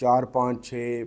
4-5-6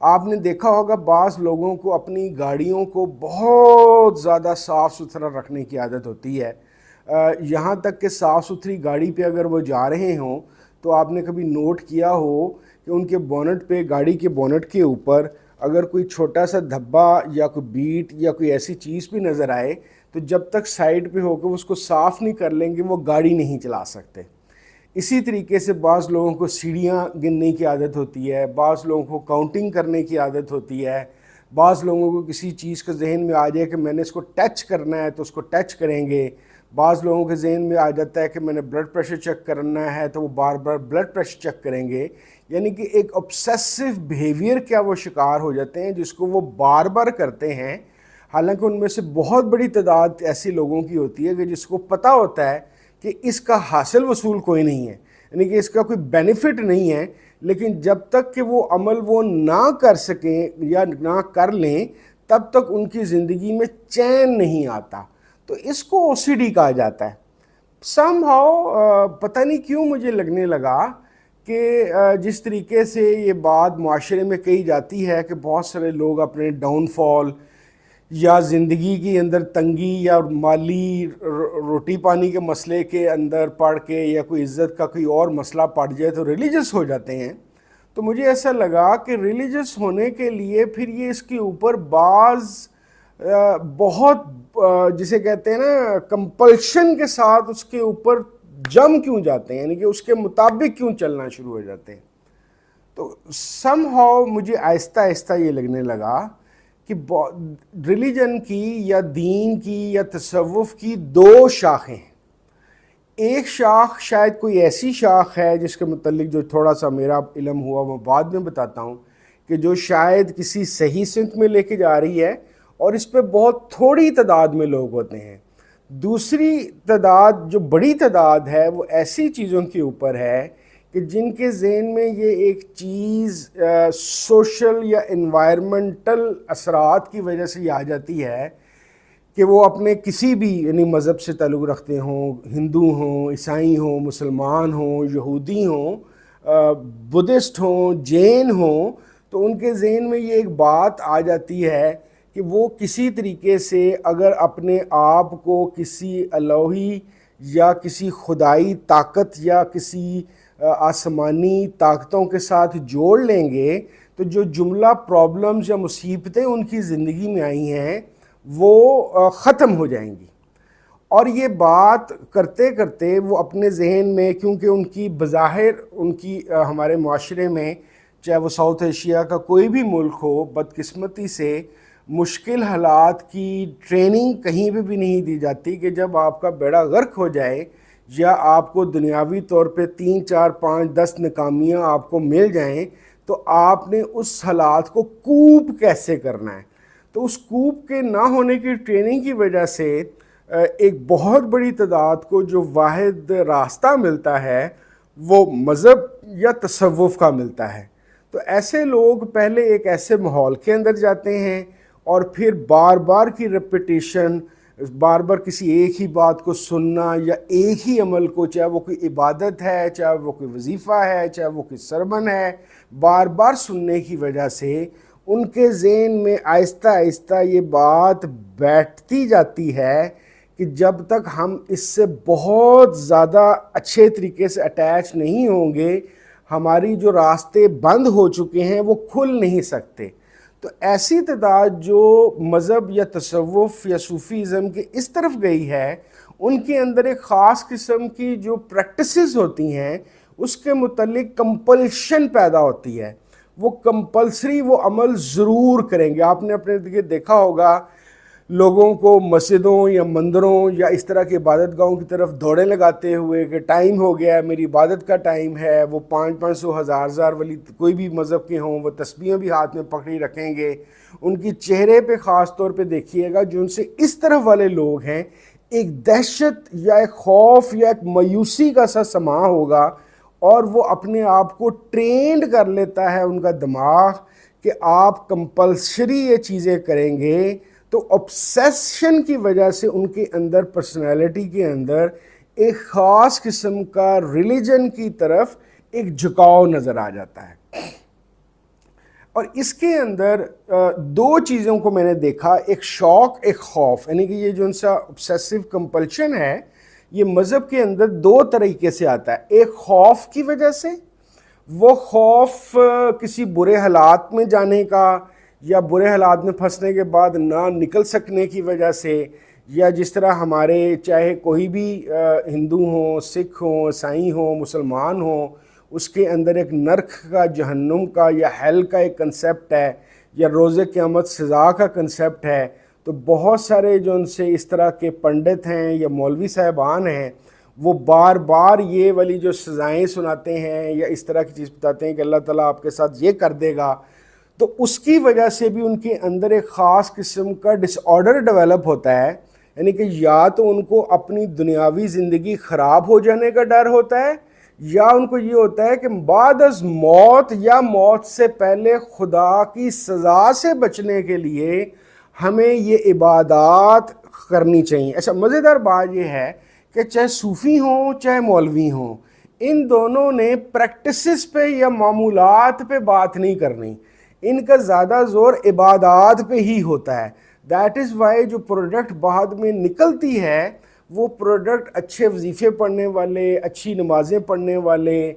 آپ نے دیکھا ہوگا بعض لوگوں کو اپنی گاڑیوں کو بہت زیادہ صاف ستھرا رکھنے کی عادت ہوتی ہے، یہاں تک کہ صاف ستھری گاڑی پہ اگر وہ جا رہے ہوں تو آپ نے کبھی نوٹ کیا ہو کہ ان کے بونٹ پہ، گاڑی کے بونٹ کے اوپر اگر کوئی چھوٹا سا دھبا یا کوئی بیٹ یا کوئی ایسی چیز بھی نظر آئے تو جب تک سائیڈ پہ ہو کے اس کو صاف نہیں کر لیں گے وہ گاڑی نہیں چلا سکتے۔ اسی طریقے سے بعض لوگوں کو سیڑھیاں گننے کی عادت ہوتی ہے، بعض لوگوں کو کاؤنٹنگ کرنے کی عادت ہوتی ہے، بعض لوگوں کو کسی چیز کا ذہن میں آ جائے کہ میں نے اس کو ٹچ کرنا ہے تو اس کو ٹچ کریں گے، بعض لوگوں کے ذہن میں آ جاتا ہے کہ میں نے بلڈ پریشر چیک کرنا ہے تو وہ بار بار بلڈ پریشر چیک کریں گے، یعنی کہ ایک obsessive بیہیویئر کیا وہ شکار ہو جاتے ہیں جس کو وہ بار بار کرتے ہیں، حالانکہ ان میں سے بہت بڑی تعداد ایسی لوگوں کی ہوتی ہے کہ جس کو پتہ ہوتا ہے کہ اس کا حاصل وصول کوئی نہیں ہے، یعنی کہ اس کا کوئی بینیفٹ نہیں ہے، لیکن جب تک کہ وہ عمل وہ نہ کر سکیں یا نہ کر لیں تب تک ان کی زندگی میں چین نہیں آتا، تو اس کو او سی ڈی کہا جاتا ہے۔ سم ہاؤ پتہ نہیں کیوں مجھے لگنے لگا کہ جس طریقے سے یہ بات معاشرے میں کہی جاتی ہے کہ بہت سارے لوگ اپنے ڈاؤن فال یا زندگی کے اندر تنگی یا مالی روٹی پانی کے مسئلے کے اندر پڑھ کے یا کوئی عزت کا کوئی اور مسئلہ پڑ جائے تو ریلیجس ہو جاتے ہیں، تو مجھے ایسا لگا کہ ریلیجس ہونے کے لیے پھر یہ اس کے اوپر بعض بہت جسے کہتے ہیں نا کمپلشن کے ساتھ اس کے اوپر جم کیوں جاتے ہیں، یعنی کہ اس کے مطابق کیوں چلنا شروع ہو جاتے ہیں۔ تو سم ہاؤ مجھے آہستہ آہستہ یہ لگنے لگا کہ ریلیجن کی یا دین کی یا تصوف کی دو شاخیں ہیں۔ ایک شاخ شاید کوئی ایسی شاخ ہے جس کے متعلق جو تھوڑا سا میرا علم ہوا وہ بعد میں بتاتا ہوں، کہ جو شاید کسی صحیح سمت میں لے کے جا رہی ہے اور اس پہ بہت تھوڑی تعداد میں لوگ ہوتے ہیں۔ دوسری تعداد جو بڑی تعداد ہے وہ ایسی چیزوں کے اوپر ہے کہ جن کے ذہن میں یہ ایک چیز سوشل یا انوائرمنٹل اثرات کی وجہ سے یہ آ جاتی ہے کہ وہ اپنے کسی بھی یعنی مذہب سے تعلق رکھتے ہوں، ہندو ہوں، عیسائی ہوں، مسلمان ہوں، یہودی ہوں، بدھسٹ ہوں، جین ہوں، تو ان کے ذہن میں یہ ایک بات آ جاتی ہے کہ وہ کسی طریقے سے اگر اپنے آپ کو کسی الوہی یا کسی خدائی طاقت یا کسی آسمانی طاقتوں کے ساتھ جوڑ لیں گے تو جو جملہ پرابلمز یا مصیبتیں ان کی زندگی میں آئی ہیں وہ ختم ہو جائیں گی۔ اور یہ بات کرتے کرتے وہ اپنے ذہن میں، کیونکہ ان کی بظاہر ان کی ہمارے معاشرے میں چاہے وہ ساؤتھ ایشیا کا کوئی بھی ملک ہو، بدقسمتی سے مشکل حالات کی ٹریننگ کہیں بھی نہیں دی جاتی کہ جب آپ کا بیڑا غرق ہو جائے یا آپ کو دنیاوی طور پہ 3 4 5 10 ناکامیاں آپ کو مل جائیں تو آپ نے اس حالات کو کوپ کیسے کرنا ہے۔ تو اس کوپ کے نہ ہونے کی ٹریننگ کی وجہ سے ایک بہت بڑی تعداد کو جو واحد راستہ ملتا ہے وہ مذہب یا تصوف کا ملتا ہے۔ تو ایسے لوگ پہلے ایک ایسے ماحول کے اندر جاتے ہیں اور پھر بار بار کی ریپیٹیشن، بار بار کسی ایک ہی بات کو سننا یا ایک ہی عمل کو، چاہے وہ کوئی عبادت ہے، چاہے وہ کوئی وظیفہ ہے، چاہے وہ کوئی سرمن ہے، بار بار سننے کی وجہ سے ان کے ذہن میں آہستہ آہستہ یہ بات بیٹھتی جاتی ہے کہ جب تک ہم اس سے بہت زیادہ اچھے طریقے سے اٹیچ نہیں ہوں گے ہماری جو راستے بند ہو چکے ہیں وہ کھل نہیں سکتے۔ تو ایسی تعداد جو مذہب یا تصوف یا صوفیزم کے اس طرف گئی ہے ان کے اندر ایک خاص قسم کی جو پریکٹسز ہوتی ہیں اس کے متعلق کمپلشن پیدا ہوتی ہے، وہ کمپلسری وہ عمل ضرور کریں گے۔ آپ نے اپنے دیکھے دیکھا ہوگا لوگوں کو مسجدوں یا مندروں یا اس طرح کے عبادت گاہوں کی طرف دوڑے لگاتے ہوئے کہ ٹائم ہو گیا ہے، میری عبادت کا ٹائم ہے، وہ 500 1000 ولی کوئی بھی مذہب کے ہوں وہ تسبیحیں بھی ہاتھ میں پکڑی رکھیں گے۔ ان کی چہرے پہ خاص طور پہ دیکھیے گا جو ان سے اس طرف والے لوگ ہیں ایک دہشت یا ایک خوف یا ایک مایوسی کا سا سما ہوگا، اور وہ اپنے آپ کو ٹرینڈ کر لیتا ہے ان کا دماغ کہ آپ کمپلسری یہ چیزیں کریں گے۔ تو obsession کی وجہ سے ان کے اندر پرسنالٹی کے اندر ایک خاص قسم کا ریلیجن کی طرف ایک جھکاؤ نظر آ جاتا ہے۔ اور اس کے اندر دو چیزوں کو میں نے دیکھا، ایک شوق، ایک خوف، یعنی کہ یہ جو ان سا obsessive compulsion ہے یہ مذہب کے اندر دو طریقے سے آتا ہے. ایک خوف کی وجہ سے، وہ خوف کسی برے حالات میں جانے کا یا برے حالات میں پھنسنے کے بعد نہ نکل سکنے کی وجہ سے، یا جس طرح ہمارے چاہے کوئی بھی ہندو ہوں، سکھ ہوں، عیسائی ہوں، مسلمان ہوں، اس کے اندر ایک نرک کا، جہنم کا یا ہیل کا ایک کنسیپٹ ہے، یا روز قیامت سزا کا کنسیپٹ ہے. تو بہت سارے جو ان سے اس طرح کے پنڈت ہیں یا مولوی صاحبان ہیں وہ بار بار یہ والی جو سزائیں سناتے ہیں یا اس طرح کی چیز بتاتے ہیں کہ اللہ تعالیٰ آپ کے ساتھ یہ کر دے گا. تو اس کی وجہ سے بھی ان کے اندر ایک خاص قسم کا ڈس آرڈر ڈیولپ ہوتا ہے، یعنی کہ یا تو ان کو اپنی دنیاوی زندگی خراب ہو جانے کا ڈر ہوتا ہے، یا ان کو یہ ہوتا ہے کہ بعد از موت یا موت سے پہلے خدا کی سزا سے بچنے کے لیے ہمیں یہ عبادات کرنی چاہیے. اچھا، مزیدار بات یہ ہے کہ چاہے صوفی ہوں چاہے مولوی ہوں، ان دونوں نے پریکٹسز پہ یا معمولات پہ بات نہیں کرنی، ان کا زیادہ زور عبادات پہ ہی ہوتا ہے. دیٹ از وائی جو پروڈکٹ بعد میں نکلتی ہے وہ پروڈکٹ اچھے وظیفے پڑھنے والے، اچھی نمازیں پڑھنے والے،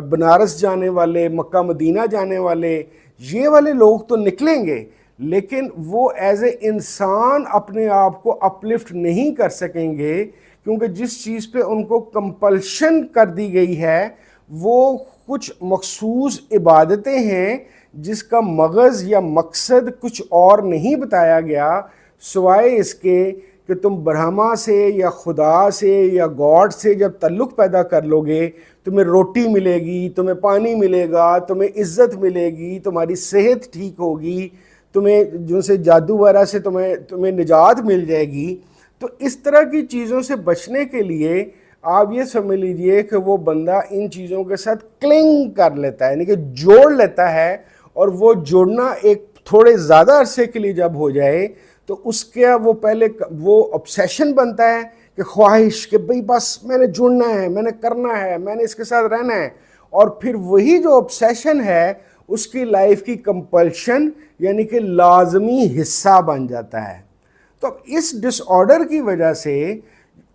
بنارس جانے والے، مکہ مدینہ جانے والے، یہ والے لوگ تو نکلیں گے، لیکن وہ ایز اے انسان اپنے آپ کو اپلفٹ نہیں کر سکیں گے، کیونکہ جس چیز پہ ان کو کمپلشن کر دی گئی ہے وہ کچھ مخصوص عبادتیں ہیں جس کا مغز یا مقصد کچھ اور نہیں بتایا گیا سوائے اس کے کہ تم برہما سے یا خدا سے یا گاڈ سے جب تعلق پیدا کر لو گے تمہیں روٹی ملے گی، تمہیں پانی ملے گا، تمہیں عزت ملے گی، تمہاری صحت ٹھیک ہوگی، تمہیں جو سے جادو وغیرہ سے تمہیں نجات مل جائے گی. تو اس طرح کی چیزوں سے بچنے کے لیے آپ یہ سمجھ لیجئے کہ وہ بندہ ان چیزوں کے ساتھ کلنگ کر لیتا ہے، یعنی کہ جوڑ لیتا ہے، اور وہ جوڑنا ایک تھوڑے زیادہ عرصے کے لیے جب ہو جائے تو اس کا وہ پہلے وہ obsession بنتا ہے کہ خواہش کہ بھئی بس میں نے جڑنا ہے، میں نے کرنا ہے، میں نے اس کے ساتھ رہنا ہے، اور پھر وہی جو obsession ہے اس کی لائف کی کمپلشن یعنی کہ لازمی حصہ بن جاتا ہے. تو اس ڈس آرڈر کی وجہ سے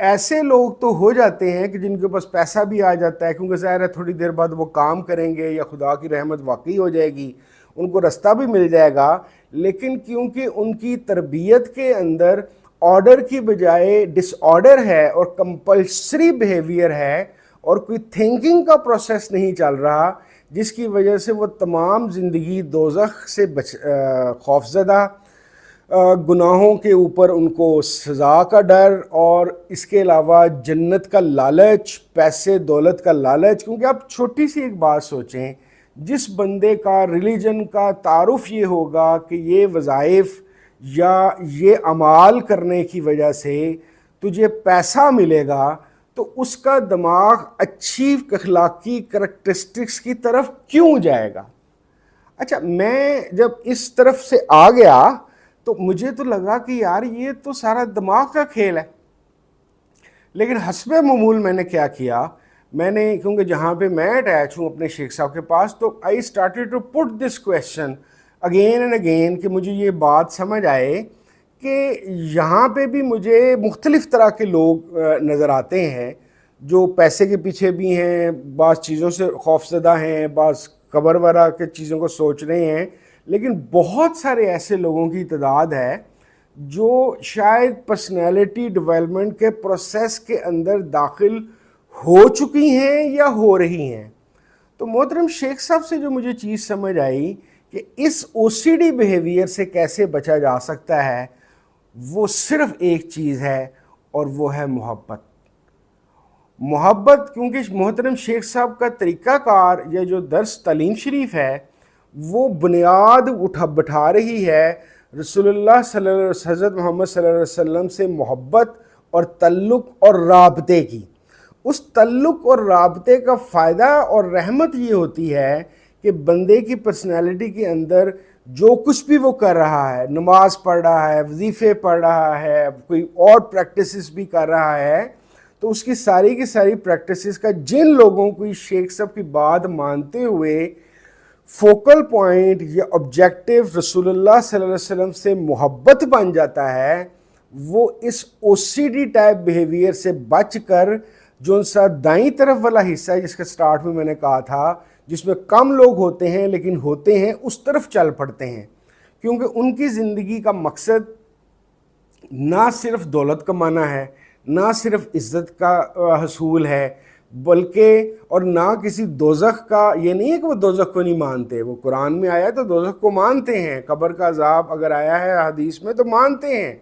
ایسے لوگ تو ہو جاتے ہیں کہ جن کے پاس پیسہ بھی آ جاتا ہے، کیونکہ ظاہر ہے تھوڑی دیر بعد وہ کام کریں گے یا خدا کی رحمت واقعی ہو جائے گی، ان کو رستہ بھی مل جائے گا، لیکن کیونکہ ان کی تربیت کے اندر آرڈر کی بجائے ڈس آرڈر ہے اور کمپلسری بیہیویئر ہے اور کوئی تھنکنگ کا پروسیس نہیں چل رہا، جس کی وجہ سے وہ تمام زندگی دوزخ سے خوف زدہ، گناہوں کے اوپر ان کو سزا کا ڈر، اور اس کے علاوہ جنت کا لالچ، پیسے دولت کا لالچ. کیونکہ آپ چھوٹی سی ایک بات سوچیں، جس بندے کا ریلیجن کا تعارف یہ ہوگا کہ یہ وظائف یا یہ اعمال کرنے کی وجہ سے تجھے پیسہ ملے گا، تو اس کا دماغ اچھی اخلاقی کریکٹرسٹکس کی طرف کیوں جائے گا؟ اچھا، میں جب اس طرف سے آ گیا تو مجھے تو لگا کہ یار یہ تو سارا دماغ کا کھیل ہے. لیکن حسب معمول میں نے کیا کیا، میں نے کیونکہ جہاں پہ میں اٹیچ ہوں اپنے شیخ صاحب کے پاس، تو I started to put this question again and again کہ مجھے یہ بات سمجھ آئے کہ یہاں پہ بھی مجھے مختلف طرح کے لوگ نظر آتے ہیں جو پیسے کے پیچھے بھی ہیں، بعض چیزوں سے خوف زدہ ہیں، بعض قبر وغیرہ کے چیزوں کو سوچ رہے ہیں، لیکن بہت سارے ایسے لوگوں کی تعداد ہے جو شاید پرسنالٹی ڈیولپمنٹ کے پروسیس کے اندر داخل ہو چکی ہیں یا ہو رہی ہیں. تو محترم شیخ صاحب سے جو مجھے چیز سمجھ آئی کہ اس او سی ڈی بیہیویئر سے کیسے بچا جا سکتا ہے، وہ صرف ایک چیز ہے اور وہ ہے محبت. محبت، کیونکہ محترم شیخ صاحب کا طریقہ کار یا جو درس تعلیم شریف ہے وہ بنیاد بٹھا رہی ہے رسول اللہ صلی اللہ علیہ وسلم، حضرت محمد صلی اللہ علیہ وسلم سے محبت اور تعلق اور رابطے کی. اس تعلق اور رابطے کا فائدہ اور رحمت یہ ہوتی ہے کہ بندے کی پرسنالٹی کے اندر جو کچھ بھی وہ کر رہا ہے، نماز پڑھ رہا ہے، وظیفے پڑھ رہا ہے، کوئی اور پریکٹسز بھی کر رہا ہے، تو اس کی ساری پریکٹسز کا جن لوگوں کو شیخ صاحب کی بات مانتے ہوئے فوکل پوائنٹ یا آبجیکٹو رسول اللہ صلی اللہ علیہ وسلم سے محبت بن جاتا ہے، وہ اس او سی ڈی ٹائپ بیہیویئر سے بچ کر جو ان سا دائیں طرف والا حصہ ہے جس کے سٹارٹ میں نے کہا تھا، جس میں کم لوگ ہوتے ہیں لیکن ہوتے ہیں، اس طرف چل پڑتے ہیں، کیونکہ ان کی زندگی کا مقصد نہ صرف دولت کمانا ہے، نہ صرف عزت کا حصول ہے، بلکہ اور نہ کسی دوزخ کا، یہ نہیں ہے کہ وہ دوزخ کو نہیں مانتے، وہ قرآن میں آیا ہے تو دوزخ کو مانتے ہیں، قبر کا عذاب اگر آیا ہے حدیث میں تو مانتے ہیں،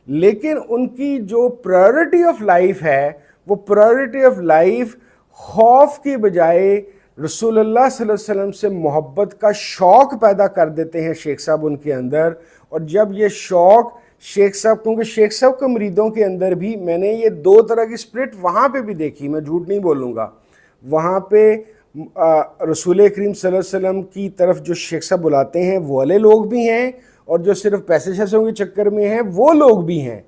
لیکن ان کی جو پرائیورٹی آف لائف ہے وہ پرائیورٹی آف لائف خوف کی بجائے رسول اللہ صلی اللہ علیہ وسلم سے محبت کا شوق پیدا کر دیتے ہیں شیخ صاحب ان کے اندر۔ اور جب یہ شوق شیخ صاحب، کیونکہ شیخ صاحب کے مریدوں کے اندر بھی میں نے یہ دو طرح کی اسپرٹ وہاں پہ بھی دیکھی، میں جھوٹ نہیں بولوں گا، وہاں پہ رسول کریم صلی اللہ علیہ وسلم کی طرف جو شیخ صاحب بلاتے ہیں وہ والے لوگ بھی ہیں، اور جو صرف پیسے شیسوں کے چکر میں ہیں وہ لوگ بھی ہیں،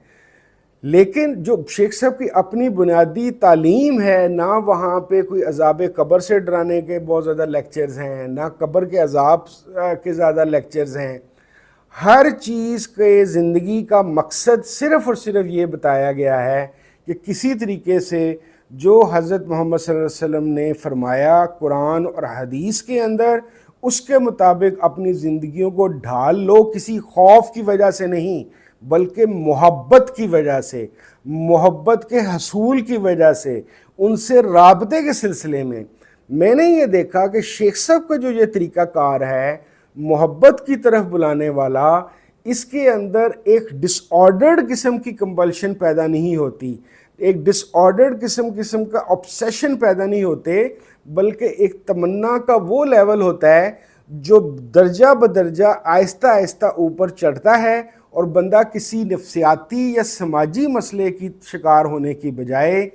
لیکن جو شیخ صاحب کی اپنی بنیادی تعلیم ہے، نہ وہاں پہ کوئی عذاب قبر سے ڈرانے کے بہت زیادہ لیکچرز ہیں، نہ قبر کے عذاب کے زیادہ لیکچرز ہیں، ہر چیز کے زندگی کا مقصد صرف اور صرف یہ بتایا گیا ہے کہ کسی طریقے سے جو حضرت محمد صلی اللہ علیہ وسلم نے فرمایا قرآن اور حدیث کے اندر، اس کے مطابق اپنی زندگیوں کو ڈھال لو، کسی خوف کی وجہ سے نہیں بلکہ محبت کی وجہ سے، محبت کے حصول کی وجہ سے، ان سے رابطے کے سلسلے میں۔ میں نے یہ دیکھا کہ شیخ صاحب کا جو یہ طریقہ کار ہے محبت کی طرف بلانے والا، اس کے اندر ایک ڈس آرڈرڈ قسم کی کمپلشن پیدا نہیں ہوتی، ایک ڈس آرڈرڈ قسم کا obsession پیدا نہیں ہوتے، بلکہ ایک تمنا کا وہ لیول ہوتا ہے جو درجہ بدرجہ آہستہ آہستہ اوپر چڑھتا ہے، اور بندہ کسی نفسیاتی یا سماجی مسئلے کی شکار ہونے کی بجائے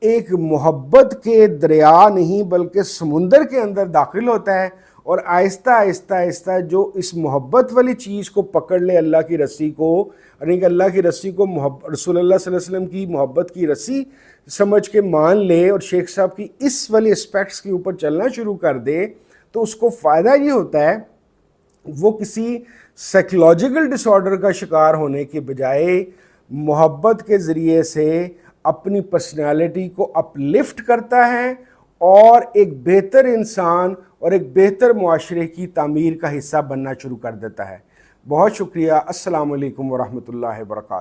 ایک محبت کے دریا نہیں بلکہ سمندر کے اندر داخل ہوتا ہے، اور آہستہ آہستہ آہستہ جو اس محبت والی چیز کو پکڑ لے، اللہ کی رسی کو، یعنی کہ اللہ کی رسی کو رسول اللہ صلی اللہ علیہ وسلم کی محبت کی رسی سمجھ کے مان لے، اور شیخ صاحب کی اس والی اسپیکٹس کے اوپر چلنا شروع کر دے، تو اس کو فائدہ یہ ہوتا ہے وہ کسی سائیکولوجیکل ڈس آرڈر کا شکار ہونے کے بجائے محبت کے ذریعے سے اپنی پرسنالٹی کو اپ لفٹ کرتا ہے، اور ایک بہتر انسان اور ایک بہتر معاشرے کی تعمیر کا حصہ بننا شروع کر دیتا ہے۔ بہت شکریہ۔ السلام علیکم ورحمۃ اللہ وبرکاتہ۔